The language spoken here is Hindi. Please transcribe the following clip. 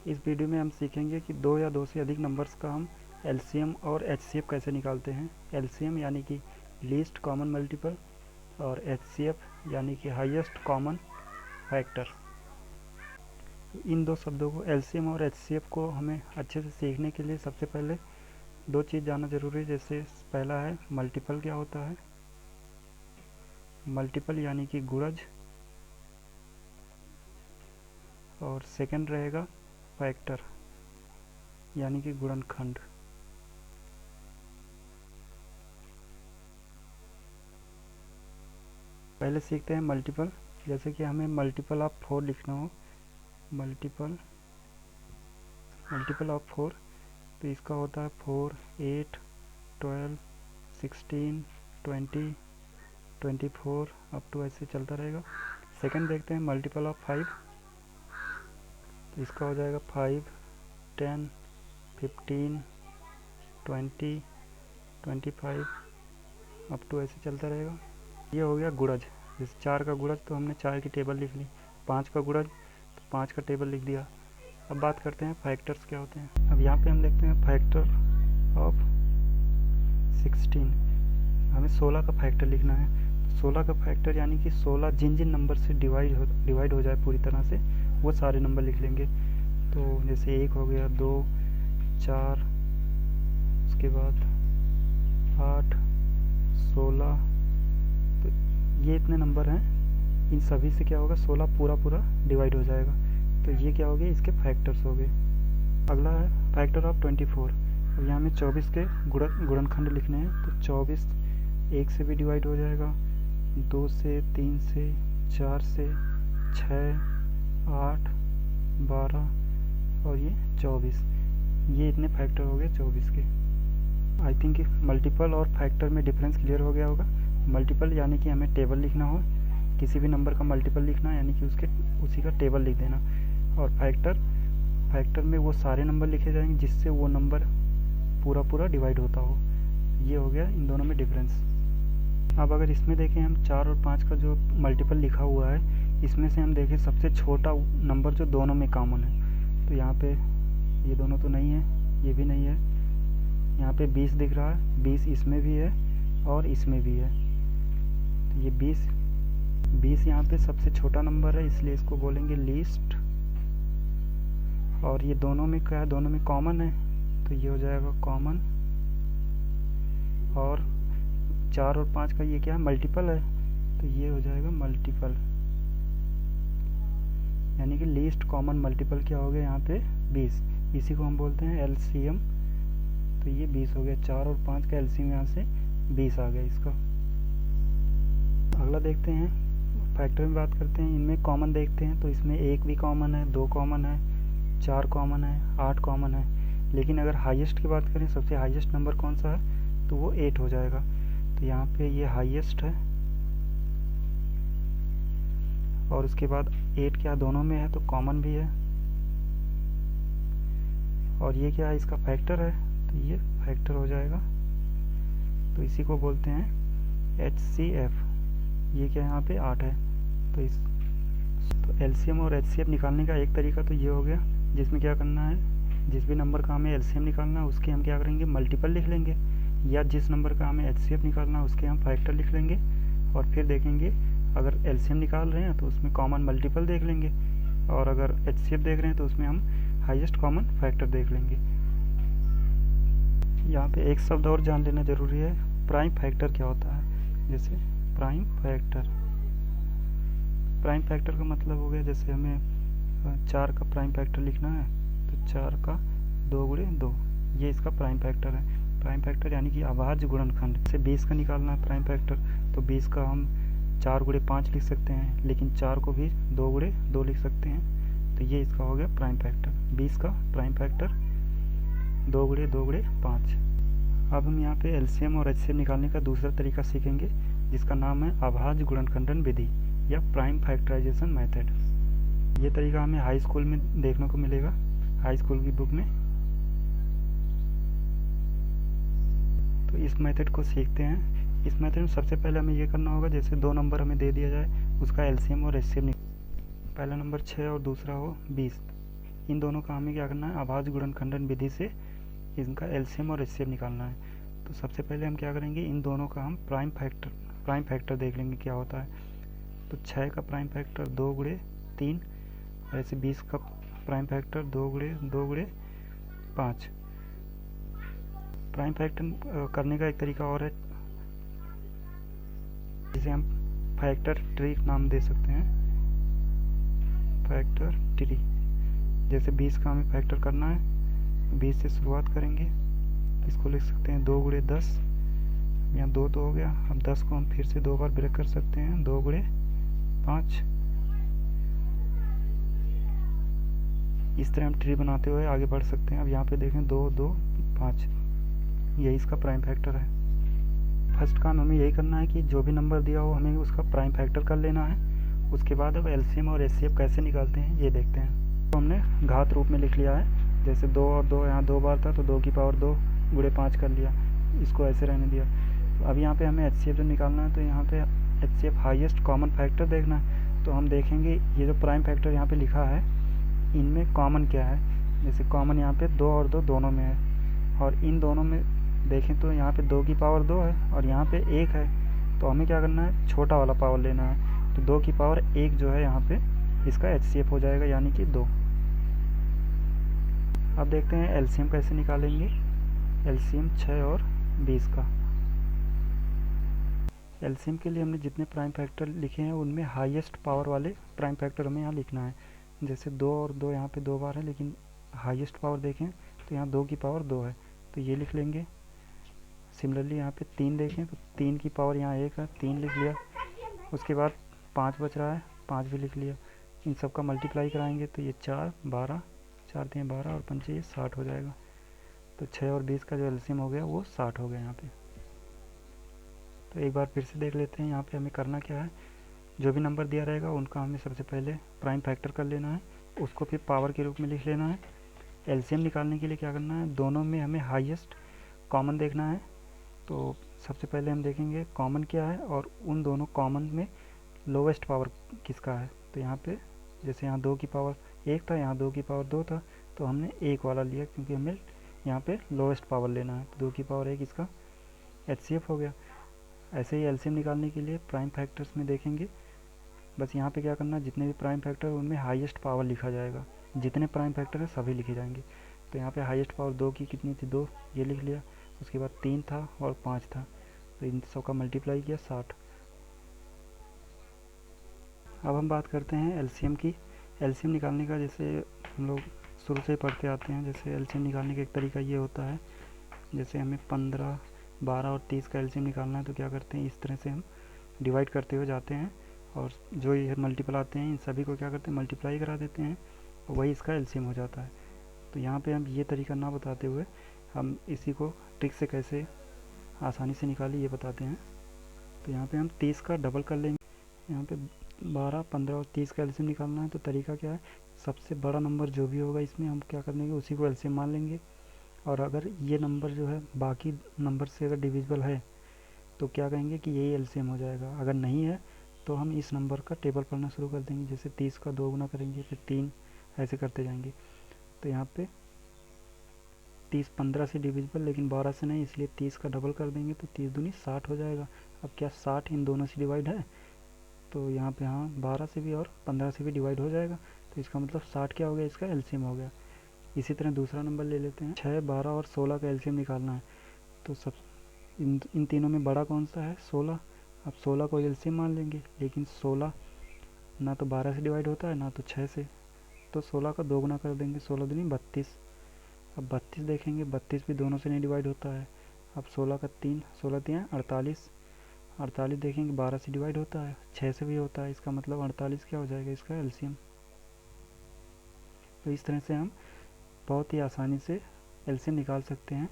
इस वीडियो में हम सीखेंगे कि दो या दो से अधिक नंबर्स का हम एलसीएम और एचसीएफ कैसे निकालते हैं। एलसीएम यानी कि लीस्ट कॉमन मल्टीपल और एचसीएफ यानी कि हाईएस्ट कॉमन फैक्टर। इन दो शब्दों को एलसीएम और एचसीएफ को हमें अच्छे से सीखने के लिए सबसे पहले दो चीज़ जानना जरूरी है। जैसे पहला है मल्टीपल क्या होता है, मल्टीपल यानी कि गुणज, और सेकंड रहेगा फैक्टर यानी कि गुणनखंड। पहले सीखते हैं मल्टीपल। जैसे कि हमें मल्टीपल ऑफ 4 लिखना हो, मल्टीपल ऑफ 4, तो इसका होता है 4, 8, 12, 16, 20, 24 अप टू ऐसे चलता रहेगा। सेकंड देखते हैं मल्टीपल ऑफ 5, तो इसका हो जाएगा 5, 10, 15, 20, 25 अप टू ऐसे चलता रहेगा। ये हो गया गुणज। जैसे 4 का गुणज तो हमने 4 की टेबल लिख ली, 5 का गुणज तो 5 का टेबल लिख दिया। अब बात करते हैं फैक्टर्स क्या होते हैं। अब यहाँ पे हम देखते हैं फैक्टर ऑफ 16, हमें 16 का फैक्टर लिखना है। तो 16 का फैक्टर यानी कि 16 जिन जिन नंबर से डिवाइड हो जाए पूरी तरह से वो सारे नंबर लिख लेंगे। तो जैसे 1 हो गया, 2, 4, उसके बाद 8, 16, तो ये इतने नंबर हैं। इन सभी से क्या होगा, 16 पूरा डिवाइड हो जाएगा। तो ये क्या हो गए, इसके फैक्टर्स हो गए। अगला है फैक्टर ऑफ 24। अब यहाँ में 24 के गुणनखंड लिखने हैं। तो 24 1 से भी डिवाइड हो जाएगा, 2 से, 3 से, 4 से, 6, 8, 12 और ये 24। ये इतने फैक्टर हो गए 24 के। आई थिंक मल्टीपल और फैक्टर में डिफरेंस क्लियर हो गया होगा। मल्टीपल यानी कि हमें टेबल लिखना हो, किसी भी नंबर का मल्टीपल लिखना यानी कि उसी का टेबल लिख देना। और फैक्टर में वो सारे नंबर लिखे जाएंगे जिससे वो नंबर पूरा डिवाइड होता हो। ये हो गया इन दोनों में डिफरेंस। अब अगर इसमें देखें हम 4 और 5 का जो मल्टीपल लिखा हुआ है, इसमें से हम देखें सबसे छोटा नंबर जो दोनों में कॉमन है। तो यहाँ पे ये दोनों तो नहीं है, ये भी नहीं है। यहाँ पे 20 दिख रहा है, 20 इसमें भी है और इसमें भी है। तो ये 20 यहाँ पे सबसे छोटा नंबर है, इसलिए इसको बोलेंगे लीस्ट। और ये दोनों में क्या है, दोनों में कॉमन है, तो ये हो जाएगा कॉमन। और 4 और 5 का ये क्या है, मल्टीपल है, तो ये हो जाएगा मल्टीपल। यानी कि लीस्ट कॉमन मल्टीपल क्या हो गया यहाँ पे, 20। इसी को हम बोलते हैं एलसीएम। तो ये 20 हो गया, 4 और 5 का एलसीएम यहाँ से 20 आ गया इसका। अगला देखते हैं फैक्टर में बात करते हैं। इनमें कॉमन देखते हैं, तो इसमें 1 भी कॉमन है, 2 कॉमन है, 4 कॉमन है, 8 कॉमन है। लेकिन अगर हाईएस्ट की बात करें, सबसे हाईएस्ट नंबर कौन सा है, तो वो 8 हो जाएगा। तो यहाँ पे ये हाईएस्ट है और उसके बाद 8 क्या दोनों में है, तो कॉमन भी है। और ये क्या है, इसका फैक्टर है, तो ये फैक्टर हो जाएगा। तो इसी को बोलते हैं HCF। ये क्या यहाँ पे 8 है। तो LCM और HCF निकालने का एक तरीका तो ये हो गया, जिसमें क्या करना है, जिस भी नंबर का हमें LCM निकालना है उसके हम क्या करेंगे, मल्टीपल लिख लेंगे। या जिस नंबर का हमें HCF निकालना है उसके हम फैक्टर लिख लेंगे। और फिर देखेंगे अगर LCM निकाल रहे हैं तो उसमें कॉमन मल्टीपल देख लेंगे, और अगर HCF देख रहे हैं तो उसमें हम हाईएस्ट कॉमन फैक्टर देख लेंगे। यहाँ पे एक शब्द और जान लेना ज़रूरी है, प्राइम फैक्टर क्या होता है। जैसे प्राइम फैक्टर का मतलब हो गया, जैसे हमें 4 का प्राइम फैक्टर लिखना है, तो 4 का 2 गुणे 2, ये इसका प्राइम फैक्टर है। प्राइम फैक्टर यानी कि अभाज्य गुणनखंड। से 20 का निकालना है प्राइम फैक्टर, तो 20 का हम 4 गुणे 5 लिख सकते हैं, लेकिन 4 को भी 2 गुणे 2 लिख सकते हैं। तो ये इसका हो गया प्राइम फैक्टर, 20 का प्राइम फैक्टर 2 गुणे 5। अब हम यहाँ पे LCM और HCM निकालने का दूसरा तरीका सीखेंगे, जिसका नाम है अभाज्य गुणनखंडन विधि या प्राइम फैक्टराइजेशन मेथड। ये तरीका हमें हाई स्कूल में देखने को मिलेगा, हाई स्कूल की बुक में। तो इस मेथड को सीखते हैं। इस मेथड में सबसे पहले हमें ये करना होगा, जैसे दो नंबर हमें दे दिया जाए, उसका LCM और HCM पहला नंबर 6 और दूसरा हो 20। इन दोनों का हमें क्या करना है, अभाज्य गुणनखंडन विधि से इनका एलसीएम और एचसीएफ निकालना है। तो सबसे पहले हम क्या करेंगे, इन दोनों का हम प्राइम फैक्टर देख लेंगे क्या होता है। तो 6 का प्राइम फैक्टर 2 गुणे 3, ऐसे 20 का प्राइम फैक्टर 2 गुणे 5। प्राइम फैक्टर करने का एक तरीका और है, जिसे हम फैक्टर ट्री नाम दे सकते हैं, फैक्टर ट्री। जैसे 20 का हमें फैक्टर करना है, 20 से शुरुआत करेंगे, इसको लिख सकते हैं 2 गुणे 10, यहाँ 2 तो हो गया। अब 10 को हम फिर से 2 बार ब्रेक कर सकते हैं, 2 गुणे 5। इस तरह हम ट्री बनाते हुए आगे बढ़ सकते हैं। अब यहाँ पे देखें 2 2 5, यही इसका प्राइम फैक्टर है। फर्स्ट काम हमें यही करना है कि जो भी नंबर दिया हो हमें उसका प्राइम फैक्टर कर लेना है। उसके बाद अब एलसीएम और एचसीएफ कैसे निकालते हैं ये देखते हैं। तो हमने घात रूप में लिख लिया है, जैसे 2 और 2 यहाँ 2 बार था तो 2 की पावर 2 गुणे 5 कर लिया, इसको ऐसे रहने दिया। तो अब यहाँ पे हमें एचसीएफ जब निकालना है तो यहाँ पे एचसीएफ हाईएस्ट कॉमन फैक्टर देखना है। तो हम देखेंगे ये जो प्राइम फैक्टर यहाँ पे लिखा है इनमें कॉमन क्या है। जैसे कॉमन यहाँ पे 2 और 2 दोनों में है, और इन दोनों में देखें तो यहाँ पे 2 की पावर 2 है और यहाँ पे 1 है। तो हमें क्या करना है, छोटा वाला पावर लेना है। तो 2 की पावर 1 जो है यहाँ पे इसका एचसीएफ हो जाएगा, यानी कि 2। अब देखते हैं एलसीएम कैसे निकालेंगे। एलसीएम 6 और 20 का। एलसीएम के लिए हमने जितने प्राइम फैक्टर लिखे हैं उनमें हाईएस्ट पावर वाले प्राइम फैक्टर हमें यहाँ लिखना है। जैसे 2 और 2 यहाँ पे 2 बार है, लेकिन हाईएस्ट पावर देखें तो यहाँ 2 की पावर 2 है, तो ये लिख लेंगे। सिमिलरली यहाँ पे 3 देखें तो 3 की पावर यहाँ 1 है, 3 लिख लिया। उसके बाद 5 बच रहा है, 5 भी लिख लिया। इन सब का मल्टीप्लाई कराएंगे तो ये 4 12, 4 3 12 और 5 ये 60 हो जाएगा। तो 6 और 20 का जो एलसीएम हो गया वो 60 हो गया यहाँ पे। तो एक बार फिर से देख लेते हैं यहाँ पे हमें करना क्या है। जो भी नंबर दिया रहेगा उनका हमें सबसे पहले प्राइम फैक्टर कर लेना है, उसको फिर पावर के रूप में लिख लेना है। एलसीएम निकालने के लिए क्या करना है, दोनों में हमें हाईएस्ट कॉमन देखना है। तो सबसे पहले हम देखेंगे कॉमन क्या है और उन दोनों कॉमन में लोवेस्ट पावर किसका है। तो यहाँ पे जैसे यहाँ 2 की पावर 1 था, यहाँ 2 की पावर 2 था, तो हमने 1 वाला लिया क्योंकि हमें यहाँ पे लोवेस्ट पावर लेना है। तो 2 की पावर 1 इसका एचसीएफ हो गया। ऐसे ही एलसीएम निकालने के लिए प्राइम फैक्टर्स में देखेंगे, बस यहाँ पे क्या करना है, जितने भी प्राइम फैक्टर उनमें हाईएस्ट पावर लिखा जाएगा। जितने प्राइम फैक्टर है सभी लिखे जाएंगे। तो यहाँ पे हाईएस्ट पावर 2 की कितनी थी, 2, ये लिख लिया। उसके बाद 3 था और 5 था, तो इन सब का मल्टीप्लाई किया 60। अब हम बात करते हैं एलसीएम की। एलसीएम निकालने का जैसे हम लोग शुरू से पढ़ते आते हैं, जैसे एलसीएम निकालने का एक तरीका ये होता है, जैसे हमें 15 12 और 30 का एलसीएम निकालना है तो क्या करते हैं, इस तरह से हम डिवाइड करते हुए जाते हैं और जो ये मल्टीपल आते हैं इन सभी को क्या करते हैं, मल्टीप्लाई करा देते हैं और वही इसका एलसीएम हो जाता है। तो यहाँ पे हम ये तरीका ना बताते हुए हम इसी को ट्रिक से कैसे आसानी से निकालें ये बताते हैं। तो यहाँ पे हम 30 का डबल कर लेंगे। यहाँ पे 12 15 और 30 का एलसीएम निकालना है। तो तरीका क्या है, सबसे बड़ा नंबर जो भी होगा इसमें हम क्या कर लेंगे, उसी को एलसीएम मान लेंगे। और अगर ये नंबर जो है बाकी नंबर से अगर डिविजिबल है तो क्या कहेंगे कि यही एलसीएम हो जाएगा। अगर नहीं है तो हम इस नंबर का टेबल पढ़ना शुरू कर देंगे। जैसे 30 का 2 गुना करेंगे, फिर 3, ऐसे करते जाएंगे। तो यहाँ पे 30 15 से डिविजिबल लेकिन 12 से नहीं, इसलिए 30 का डबल कर देंगे तो 30 दूनी 60 हो जाएगा। अब क्या 60 इन दोनों से डिवाइड है, तो यहाँ पे हाँ 12 से भी और 15 से भी डिवाइड हो जाएगा। तो इसका मतलब 60 क्या हो गया, इसका एलसीएम हो गया। इसी तरह दूसरा नंबर ले लेते हैं, 6 12 और 16 का एलसीएम निकालना है। तो सब इन तीनों में बड़ा कौन सा है, 16। अब 16 को एलसीएम मान लेंगे, लेकिन 16 ना तो 12 से डिवाइड होता है ना तो 6 से, तो 16 का 2 गुना कर देंगे, 16 दूनी 32। अब 32 देखेंगे, 32 भी दोनों से नहीं डिवाइड होता है। अब 16 का 3, 16 3 48, 48 देखेंगे 12 से डिवाइड होता है, 6 से भी होता है, इसका मतलब 48 क्या हो जाएगा, इसका एलसीएम। तो इस तरह से हम बहुत ही आसानी से एलसीएम निकाल सकते हैं।